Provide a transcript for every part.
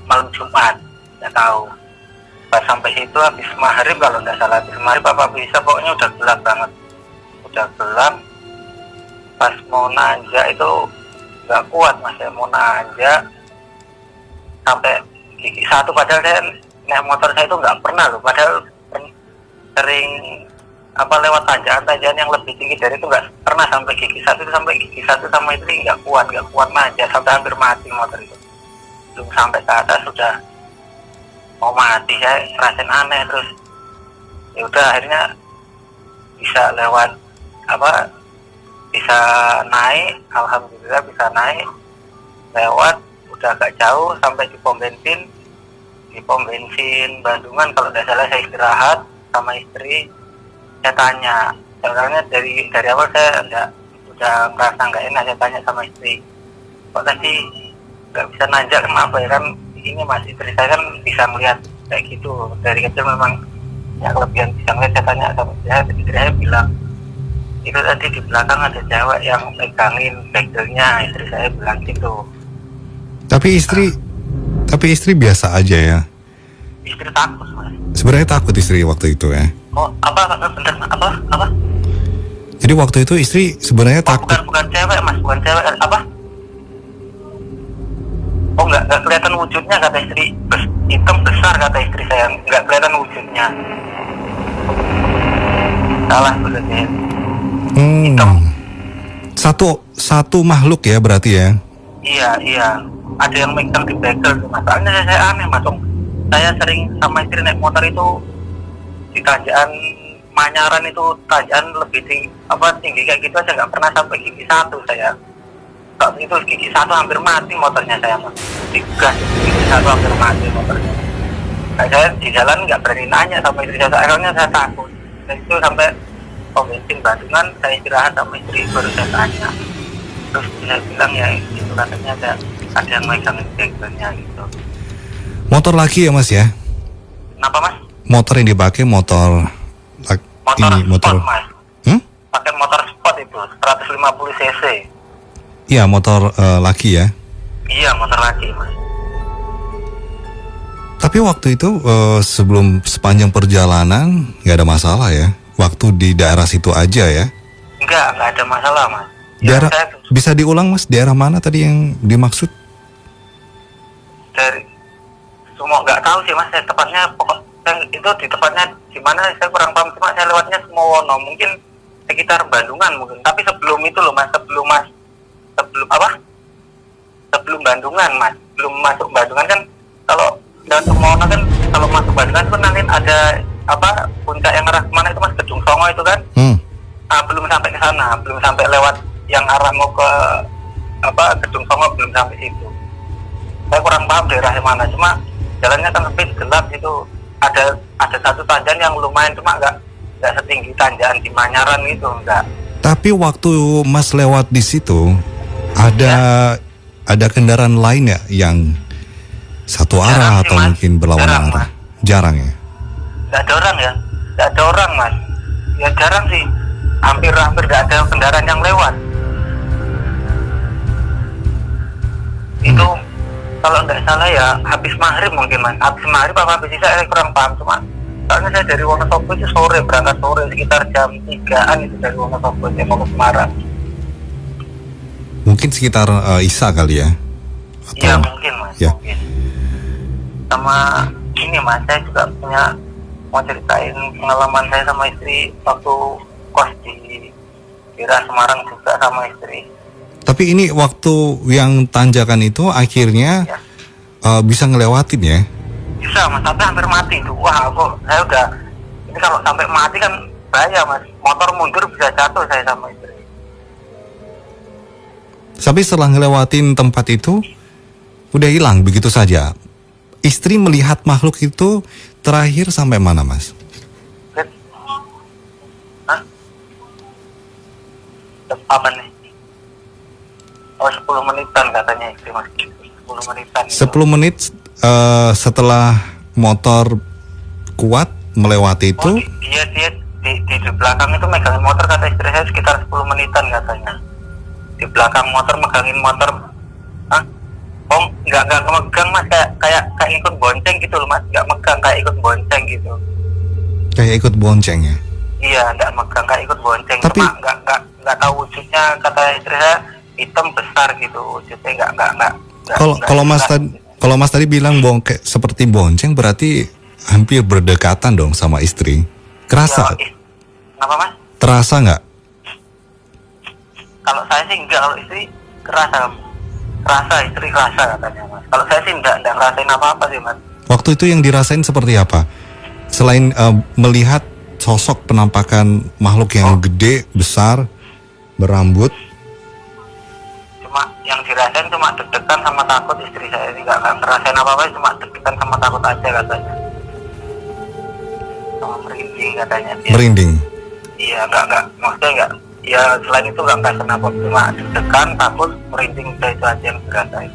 malam Jumat, nggak tahu. Pas sampai situ habis maghrib kalau nggak salah, habis maghrib apa bisa, pokoknya udah gelap banget, udah gelap. Pas mau nanjak itu nggak kuat mas, saya mau nanjak sampai gigi satu, padahal saya naik motor saya itu nggak pernah loh, padahal sering lewat tanjakan-tanjakan yang lebih tinggi dari itu, nggak pernah sampai gigi satu sama itu nggak kuat nanjak, sampai hampir mati motor itu. Belum sampai ke atas sudah mau mati, saya rasain aneh. Terus ya udah akhirnya bisa lewat bisa naik, alhamdulillah bisa naik lewat, udah agak jauh sampai di pom bensin Bandungan kalau tidak salah. Saya istirahat sama istri, saya tanya, sebenarnya dari awal saya udah merasa nggak enak, saya tanya sama istri, kok tadi nggak bisa nanjak, kenapa ya? Kan ini mas, istri saya kan bisa melihat kayak gitu dari kecil, memang ya kelebihan bisa ngeliat. Saya tanya sama istri saya bilang, itu tadi di belakang ada cewek yang megangin begelnya, istri saya bilang gitu. Tapi istri biasa aja ya? Istri takut mas. Sebenarnya takut istri waktu itu ya? Oh bentar, apa? Jadi waktu itu istri sebenarnya takut? Bukan cewek mas, bukan cewek, apa? Oh nggak kelihatan wujudnya kata istri, hitam besar kata istri saya, nggak kelihatan wujudnya. Salah berarti. Hitam. Satu makhluk ya berarti ya? Iya. Ada yang megang di begel. Masalahnya saya aneh mas. Saya sering sama istri naik motor itu di tanjakan Manyaran, itu tanjakan lebih tinggi kayak gitu aja, nggak pernah sampai gigi satu saya. Kalau itu gigi satu hampir mati motornya saya mas. Digas gigi satu hampir mati motornya. Nah, saya di jalan nggak berani nanya sama istri saya, akhirnya saya takut. Dan itu sampai pom bensin Bandungan, saya istirahat sama istri, baru saya tanya. Terus saya bilang ya itu katanya ada yang megangin begelnya gitu. Motor laki ya mas ya? Kenapa mas? Motor yang dipakai motor sport mas. Pakai motor sport itu 150 cc. Iya, motor laki ya? Iya, motor laki mas. Tapi waktu itu sepanjang perjalanan nggak ada masalah ya? Waktu di daerah situ aja ya? Nggak ada masalah mas. Daerah, bisa diulang mas, daerah mana tadi yang dimaksud? Dari semua nggak tahu sih mas, saya tepatnya itu di tepatnya di mana saya kurang paham, cuma saya lewatnya Semowono, mungkin sekitar Bandungan mungkin. Tapi sebelum itu loh mas, sebelum Bandungan mas, belum masuk Bandungan kan, kalau lewat Semowono kan, kalau masuk Bandungan itu nanti ada puncak yang arah kemana itu mas, Gedung Songo itu kan. Belum sampai ke sana, belum sampai lewat yang arah mau ke Gedung Songo, belum sampai situ. Saya kurang paham daerah mana, cuma jalannya kan lebih gelap itu. Ada satu tanjakan yang lumayan, cuma nggak setinggi tanjakan di Manyaran gitu, enggak. Tapi waktu mas lewat di situ ada kendaraan lain ya yang satu arah atau mas, mungkin berlawanan arah? Jarang ya? Nggak ada orang mas. Ya jarang sih, hampir nggak ada kendaraan yang lewat. Itu kalau nggak salah ya habis maghrib mungkin mas, habis maghrib apa habis isya, saya kurang paham. Cuma soalnya saya dari Wonosobo itu berangkat sore sekitar jam 3-an itu dari Wonosobo, saya mau ke Semarang. Mungkin sekitar isya kali ya? Iya mungkin mas, ya. Mungkin. Sama ini mas, saya juga mau ceritain pengalaman saya sama istri waktu kos di daerah Semarang juga sama istri. Tapi ini waktu yang tanjakan itu akhirnya bisa ngelewatin ya? Bisa mas, tapi hampir mati tuh. Wah saya udah, ini kalau sampai mati kan bahaya mas, motor mundur bisa jatuh saya sama istri. Tapi setelah ngelewatin tempat itu udah hilang begitu saja. Istri melihat makhluk itu terakhir sampai mana mas? Apa nih? 10 menitan katanya istri mas. 10 menitan. 10 menit setelah motor kuat melewati itu. Dia di belakang itu megangin motor, kata istri saya sekitar 10 menitan katanya. Di belakang motor megangin motor. Oh nggak megang mas, kayak kayak ikut bonceng gitu loh mas, nggak megang, kayak ikut bonceng gitu. Kayak ikut bonceng ya? Iya, nggak megang, kayak ikut bonceng. Tapi cuma nggak tahu wujudnya, kata istri saya hitam besar gitu wujudnya, nggak. Kalau mas tadi bilang kayak seperti bonceng, berarti hampir berdekatan dong sama istri. Kerasa? Ya, kenapa mas? Terasa nggak? Kalau saya sih enggak, kalau istri kerasa, istri kerasa katanya mas. Kalau saya sih enggak ngerasain apa-apa sih mas. Waktu itu yang dirasain seperti apa? Selain melihat sosok penampakan makhluk yang gede, besar, berambut. Cuma yang dirasain cuma deg-degan sama takut istri saya. Enggak ngerasain apa-apa, cuma deg-degan sama takut aja katanya. Sama merinding katanya dia. Merinding? Iya, enggak, maksudnya enggak. Ya selain itu nggak kenapa, cuma deg-degan, takut, merinding, udah itu aja yang dirasain.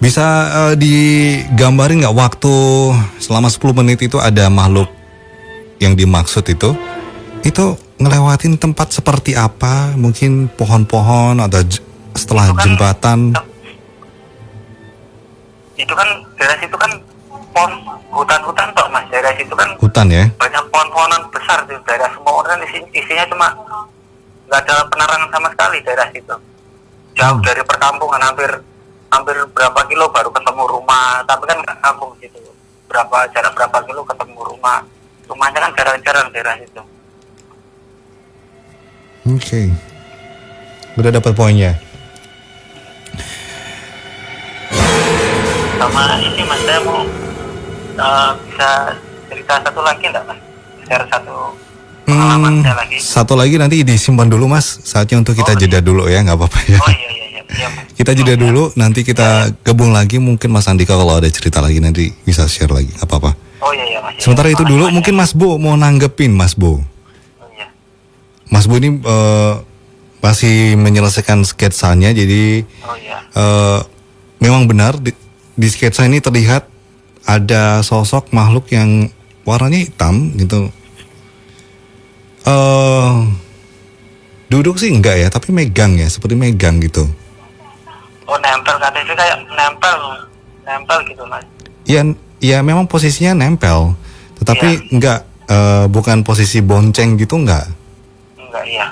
Bisa digambarin nggak waktu selama 10 menit itu ada makhluk yang dimaksud itu ngelewatin tempat seperti apa? Mungkin pohon-pohon atau setelah itu kan, jembatan? Itu kan daerah situ kan pohon, hutan-hutan toh mas, daerah situ kan Hutan ya? banyak pohon-pohonan besar di daerah semua orang, isinya cuma nggak ada penerangan sama sekali daerah situ. Jauh dari perkampungan, hampir berapa kilo baru ketemu rumah, tapi kan nggak kampung gitu. Jarak berapa kilo ketemu rumahnya kan jarang-jarang daerah situ. Oke. Udah dapat poinnya. Sama ini mas, saya mau bisa cerita satu lagi enggak mas? Share satu pengalaman saya lagi. Satu lagi nanti disimpan dulu mas, saatnya untuk kita jeda dulu ya, nggak apa-apa ya. Oh iya. Mas. Kita jeda dulu, nanti kita gabung lagi. Mungkin Mas Andika kalau ada cerita lagi nanti bisa share lagi, nggak apa-apa. Oh iya mas. Sementara itu dulu mungkin Mas Bo mau nanggepin Mas Bo. Oh iya. Mas Bo ini masih menyelesaikan sketsanya, jadi memang benar di sketsa ini terlihat ada sosok makhluk yang warnanya hitam gitu. Duduk sih enggak ya, tapi megang ya, seperti megang gitu. Oh nempel, katanya kayak nempel gitu mas. Iya memang posisinya nempel, tetapi enggak, bukan posisi bonceng gitu enggak. Enggak, iya.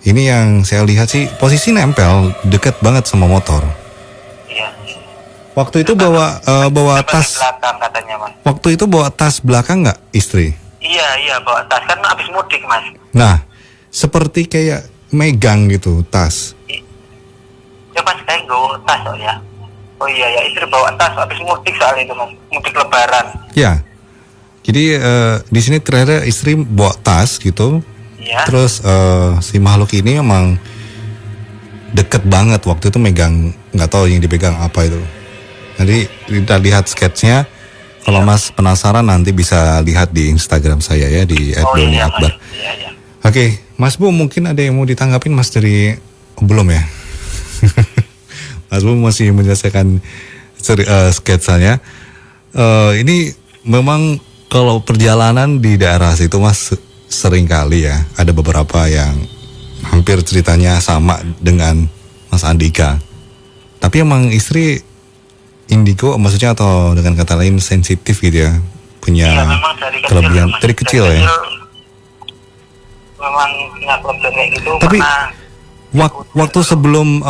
Ini yang saya lihat sih posisi nempel, dekat banget sama motor. Iya. Waktu itu bawa tas belakang katanya mas. Waktu itu bawa tas belakang nggak istri? Iya bawa tas, kan habis mudik mas. Nah, seperti kayak megang gitu tas. Ya mas, kayak bawa tas ya. Oh iya ya, istri bawa tas habis mudik soal itu mas, mudik lebaran. Ya, jadi di sini ternyata istri bawa tas gitu. Iya. Terus si makhluk ini memang deket banget waktu itu megang, nggak tahu yang dipegang apa itu. Nanti kita lihat sketsnya. Kalau Mas penasaran nanti bisa lihat di Instagram saya ya, di @doniakbar. Iya. Oke, Mas Bu mungkin ada yang mau ditanggapin Mas dari belum ya? Mas Bu masih menyelesaikan sketsanya. Ini memang kalau perjalanan di daerah situ Mas sering kali ya, ada beberapa yang hampir ceritanya sama dengan Mas Andika. Tapi emang istri indigo, maksudnya, atau dengan kata lain sensitif gitu ya, punya kelebihan dari kecil ya. Memang punya kelebihan kayak gitu. Tapi waktu sebelum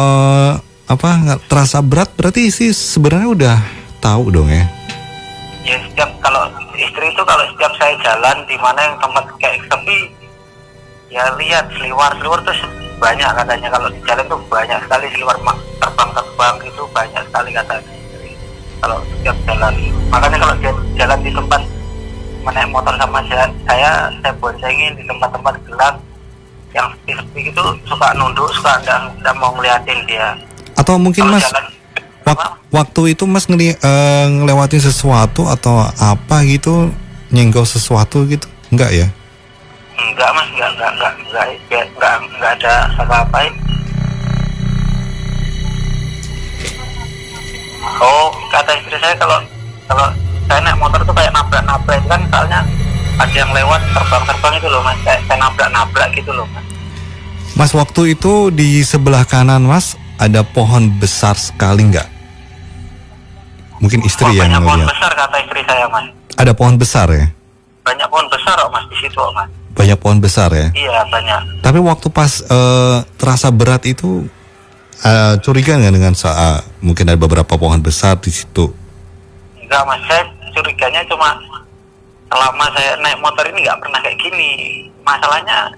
nggak terasa berat, berarti sih sebenarnya udah tahu dong ya. Ya kalau istri itu kalau setiap saya jalan di mana yang tempat kayak sepi, ya lihat seliwar terus banyak katanya, kalau di jalan tuh banyak sekali seliwar terbang gitu, banyak sekali katanya. Kalau setiap jalan, makanya kalau jalan di tempat menaik motor sama saya boncengin di tempat-tempat gelap yang sepi gitu, suka nunduk, suka nggak mau ngeliatin dia. Atau mungkin kalau Mas jalan, waktu itu Mas ngelewatin sesuatu atau apa gitu, nyenggol sesuatu gitu, enggak ya? Enggak Mas, enggak ada apa-apa. Oh, kata istri saya kalau saya naik motor tuh kayak nabrak-nabrak itu kan, soalnya ada yang lewat terbang-terbang itu loh Mas, kayak saya nabrak-nabrak gitu loh Mas. Mas, waktu itu di sebelah kanan Mas ada pohon besar sekali nggak? Mungkin istri yang banyak pohon melihat. besar kata istri saya mas. Ada pohon besar ya? Banyak pohon besar kok mas di situ kok mas. Banyak pohon besar ya? Iya banyak. Tapi waktu pas terasa berat itu curiga nggak dengan saat mungkin ada beberapa pohon besar di situ? Enggak mas, saya curiganya cuma selama saya naik motor ini nggak pernah kayak gini. Masalahnya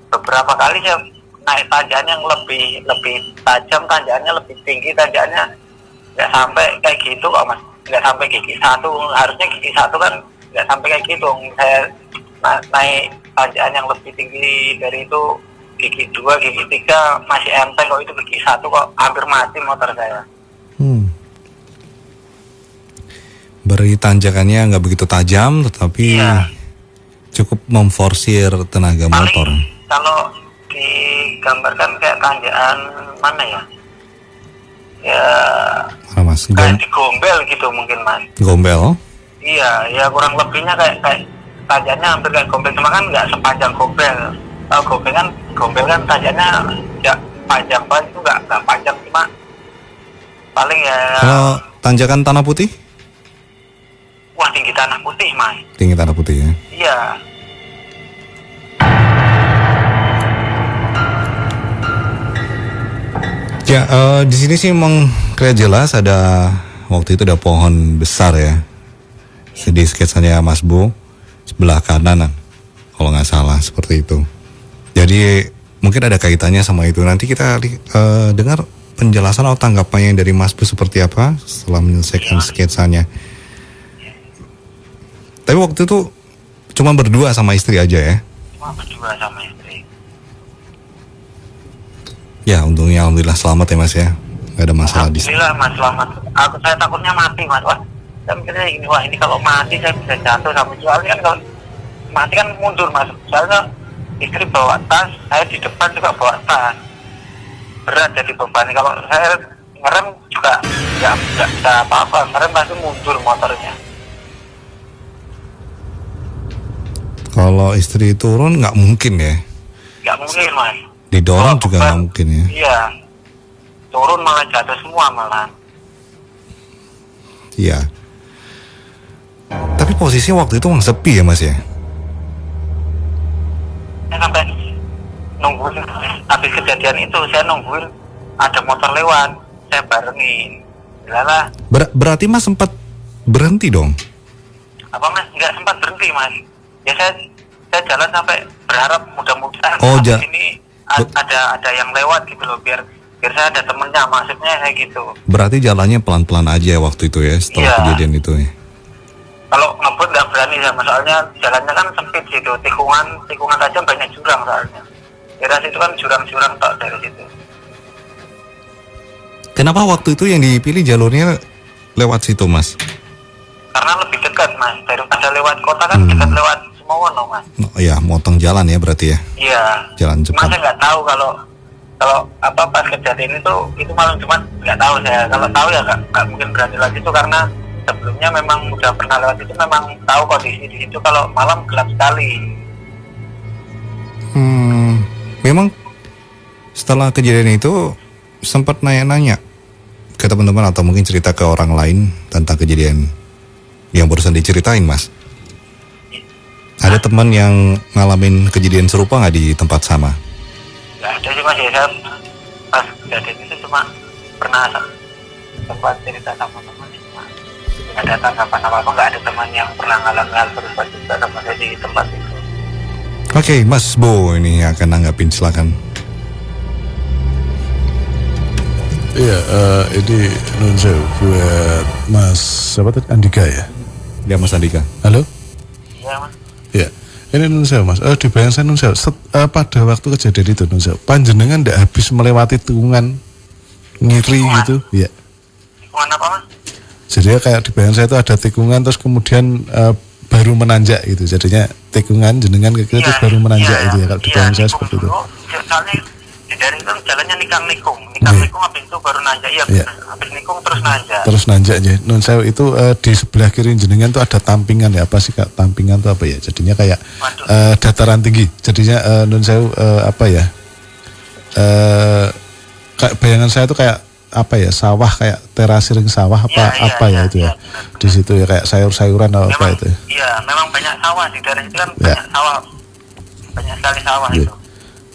beberapa kali saya naik tanjakan yang lebih tajam, tanjakannya lebih tinggi, tanjakannya nggak sampai kayak gitu kok mas, nggak sampai gigi satu. Harusnya gigi satu kan nggak sampai kayak gitu. Saya naik tanjakan yang lebih tinggi dari itu, gigi 2, gigi 3 masih enteng kok, itu gigi 1 kok hampir mati motor saya. Beri tanjakannya nggak begitu tajam, tetapi Iya. cukup memforsir tenaga Paling motor. kalau digambarkan kayak tanjakan mana ya? Ya Mana mas? kayak digombel gitu mungkin mas. Gombel? Iya, ya kurang lebihnya kayak tanjakannya hampir kayak gombel, cuma kan nggak sepanjang gombel. Kalau gombel kan tanjakannya ya panjang banget, itu nggak panjang, cuma paling ya. Kalau tanjakan Tanah Putih? Wah, tinggi Tanah Putih mas. Tinggi Tanah Putih ya. Iya. Ya, di sini sih memang kelihatan jelas ada waktu itu ada pohon besar ya. Di sketsanya Mas Bu sebelah kanan, kalau nggak salah seperti itu. Jadi mungkin ada kaitannya sama itu. Nanti kita dengar penjelasan atau tanggapannya dari Mas Bu seperti apa setelah menyelesaikan sketsanya. Tapi waktu itu cuma berdua sama istri aja ya? Cuma berdua sama istri. Ya, untungnya alhamdulillah selamat ya Mas ya. Gak ada masalah di sana. Alhamdulillah mas, selamat. Saya takutnya mati mas. Wah, saya mikirnya gini, wah ini kalau mati saya bisa jatuh sama soalnya kan, kalau mati kan mundur mas. Soalnya istri bawa tas, saya di depan juga bawa tas. Berat jadi beban. Kalau saya ngerem juga nggak bisa apa-apa. Ngerem pasti mundur motornya. Kalau istri turun nggak mungkin ya? Nggak mungkin mas. Didorong Kalau juga beban, nggak mungkin ya? Iya. Turun malah jatuh semua malah. Iya. Tapi posisinya waktu itu memang sepi ya Mas ya? Saya sampai nungguin habis kejadian itu, saya nungguin ada motor lewat, saya barengin. Lala, Berarti Mas sempat berhenti dong? apa mas? Nggak sempat berhenti mas. Ya saya jalan sampai berharap mudah-mudahan Oh, habis ini ada yang lewat gitu loh, biar saya ada temennya, maksudnya kayak gitu. Berarti jalannya pelan-pelan aja waktu itu ya, setelah Iya. kejadian itu ya? Kalau ngebut nggak berani sama, soalnya jalannya kan sempit gitu, tikungan tajam, banyak jurang soalnya. Daerah situ kan jurang-jurang tok dari situ. Kenapa waktu itu yang dipilih jalurnya lewat situ Mas? Karena lebih dekat mas, daripada lewat kota kan dekat lewat Sumowono mas. Oh iya, motong jalan ya berarti ya? Iya. Jalan cepat. Mas saya nggak tahu kalau apa pas kejadian itu malam Jumat, nggak tahu saya. Kalau tahu ya nggak mungkin berani lagi itu, karena sebelumnya memang udah pernah lewat itu, memang tahu kondisi di situ kalau malam gelap sekali. Memang setelah kejadian itu sempat nanya-nanya ke teman-teman atau mungkin cerita ke orang lain tentang kejadian yang barusan diceritain Mas? Ada teman yang ngalamin kejadian serupa nggak di tempat sama? Nggak ada sih mas, ya saya pas kejadian itu cuma pernah sempat cerita sama teman, cuma nggak ada tanggapan apa-apa, nggak ada teman yang pernah ngalamin hal serupa juga sama saya di tempat itu. Oke, Mas Bo ini akan nanggapin, silakan. Iya, ini nun sewu buat Mas siapa tadi, Andika ya? Ya Mas Andika. Halo? Iya mas. Iya. Ini nun sewu Mas. Di bayang saya nun sewu, pada waktu kejadian itu nun sewu, panjenengan ndak habis melewati tikungan ngiri gitu? Iya. Tikungan apa mas? Jadi kayak di bayang saya itu ada tikungan terus kemudian baru menanjak gitu. Jadinya tikungan jenengan ke kiri terus baru menanjak itu ya, kalau di bayang saya seperti itu. Soalnya dari itu jalannya nikung Iya. habis itu baru nanjak, iya Iya. benar. Habis nikung terus nanjak. Terus nanjak aja. Nun sewu itu di sebelah kiri jenengan tuh ada tampingan ya, apa sih Kak? Tampingan tuh apa ya? Jadinya kayak dataran tinggi. Jadinya nun sewu apa ya? Kayak bayangan saya tuh kayak apa ya, sawah kayak terasiring sawah itu ya. Benar. Di situ ya kayak sayur-sayuran atau apa itu. Iya, memang banyak sawah di daerah itu kan, Ya. banyak sawah. Banyak sekali sawah Ya. itu.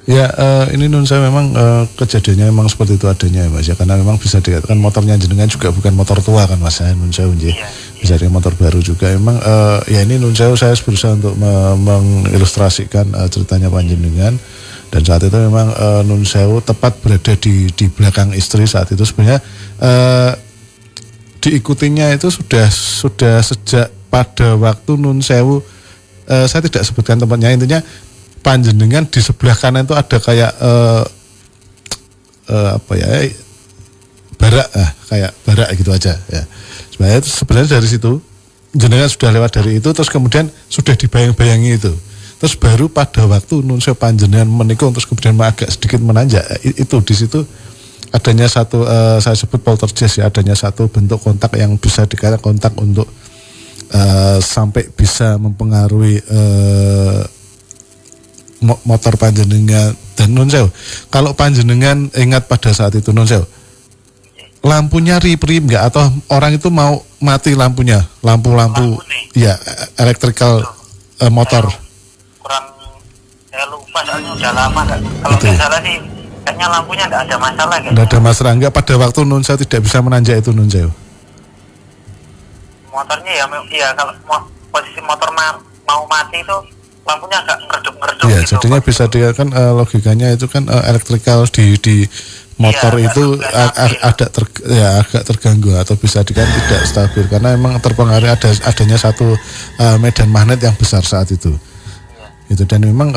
Ya, ini nun saya memang kejadiannya memang seperti itu adanya ya Mas ya, karena memang bisa dikatakan motornya jenengan juga bukan motor tua kan Mas ya, nun saya Iya. bisa dengan motor baru juga. Memang ya ini nun saya berusaha untuk mengilustrasikan ceritanya panjenengan. Dan saat itu memang Nun Sewu tepat berada di belakang istri saat itu. Sebenarnya diikutinya itu sudah sejak pada waktu Nun Sewu, saya tidak sebutkan tempatnya, intinya panjenengan di sebelah kanan itu ada kayak apa ya, barak, kayak barak gitu aja ya. Sebenarnya dari situ jenengan sudah lewat dari itu, terus kemudian sudah dibayang-bayangi itu. Terus baru pada waktu Nun Sewu panjenengan menikung, terus kemudian agak sedikit menanjak, itu di situ adanya satu saya sebut poltergeist ya, adanya satu bentuk kontak yang bisa dikatakan kontak untuk sampai bisa mempengaruhi motor panjenengan dan Nun Sewu. Kalau panjenengan ingat pada saat itu Nun Sewu, lampunya rip-rip nggak, atau orang itu mau mati lampunya, lampu ya electrical motor. Saya lupa soalnya udah lama kan. Kalau nggak salah sih kayaknya lampunya nggak ada masalah kan. Nggak ada masalah, nggak pada waktu Nun Sewu tidak bisa menanjak itu Nun Sewu. Motornya ya kalau posisi motor mau mati itu lampunya agak ngeredup Ya, gitu. jadinya bisa dikatakan logikanya itu kan electrical di motor ya, itu agak terganggu atau bisa dikatakan tidak stabil karena memang terpengaruh adanya satu medan magnet yang besar saat itu. Itu dan memang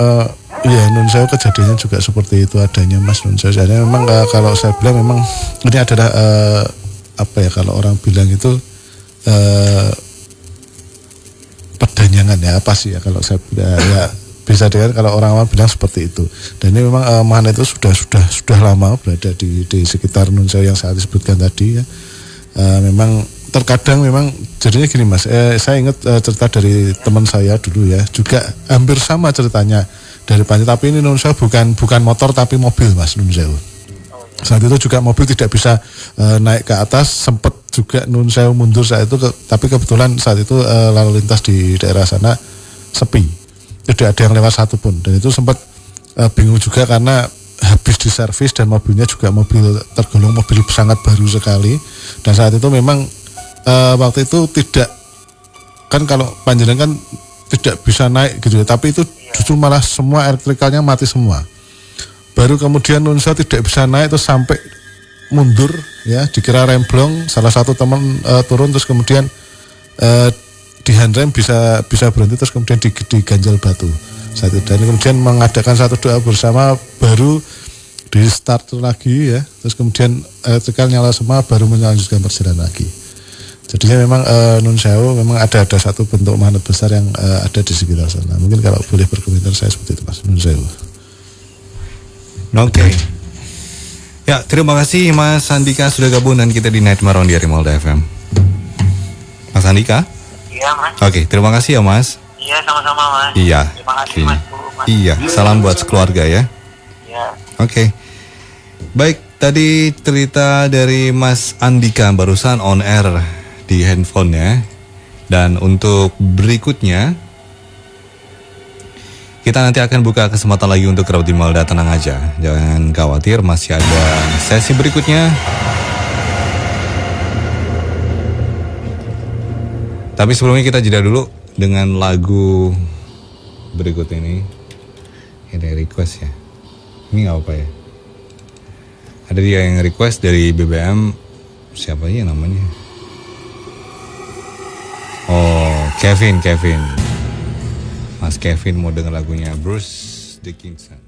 ya Nun Sewu kejadiannya juga seperti itu adanya Mas Nun Sewu. Jadi memang kalau saya bilang memang ini adalah apa ya, kalau orang bilang itu pedanyangan ya, apa sih ya kalau saya bilang ya, bisa dikatakan kalau orang bilang seperti itu. Dan ini memang magnet itu sudah lama berada di sekitar Nun Sewu yang saya disebutkan tadi ya. Memang terkadang memang jadinya gini Mas, saya ingat cerita dari teman saya dulu ya, juga hampir sama ceritanya dari Panji, tapi ini Nun Sewu bukan motor tapi mobil Mas Nun Sewu. Saat itu juga mobil tidak bisa naik ke atas, sempat juga Nun Sewu mundur saat itu, tapi kebetulan saat itu lalu lintas di daerah sana sepi, tidak ada yang lewat satupun, dan itu sempat bingung juga karena habis diservis dan mobilnya juga mobil tergolong mobil sangat baru sekali, dan saat itu memang waktu itu tidak, kan kalau panjenengan kan tidak bisa naik gitu ya, tapi itu justru malah semua elektrikalnya mati semua. Baru kemudian Nun Sewu tidak bisa naik terus sampai mundur ya, dikira remblong, salah satu teman turun terus kemudian dihandrem bisa berhenti, terus kemudian diganjal batu saat itu, dan kemudian mengadakan satu doa bersama, baru di start lagi ya, terus kemudian elektrikal nyala semua, baru melanjutkan perjalanan lagi. Jadinya memang Nun Sewu memang ada satu bentuk magnet besar yang ada di sekitar sana. Mungkin kalau boleh berkomentar saya seperti itu Mas Nun Sewu. Oke. Ya, terima kasih Mas Andika sudah gabung dengan kita di Night Maron di Arimolda FM. Mas Andika? Iya Mas. Oke, terima kasih ya Mas. Iya, sama-sama Mas. Iya. Terima kasih Mas Bu. Mas. Iya, salam buat sekeluarga ya. Iya. Oke. Baik, tadi cerita dari Mas Andika barusan on air di handphone ya. Dan untuk berikutnya kita nanti akan buka kesempatan lagi untuk Kerabat Imelda, tenang aja, jangan khawatir, masih ada sesi berikutnya. Tapi sebelumnya kita jeda dulu dengan lagu berikut ini. Ada request ya, ini nggak apa ya. Ada dia yang request dari BBM, siapa ya namanya? Oh, Kevin. Mas Kevin mau denger lagunya Bruce Dickinson.